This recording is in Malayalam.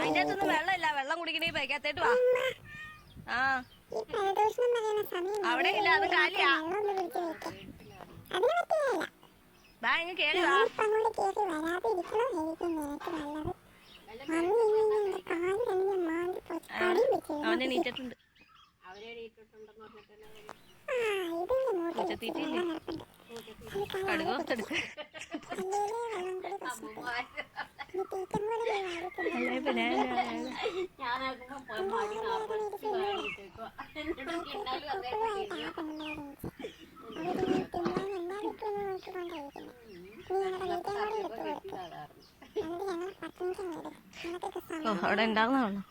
അതിന്റെ അകത്തൊന്നും വെള്ളമില്ല. വെള്ളം കുടിക്കണേ പൈക്കകത്തേട്ട് വാ. ആ അവിടെ ഇല്ല, അത് കാലിയാ. ബാ ഇങ്ങ് കേറി വാ. അവനെ നീറ്റിട്ടുണ്ട്. പൂച്ചത്തീറ്റില്ലേ? കടുക് വറുത്തെടുക്ക. അവിടെ ഉണ്ടാകുന്നതാണോ?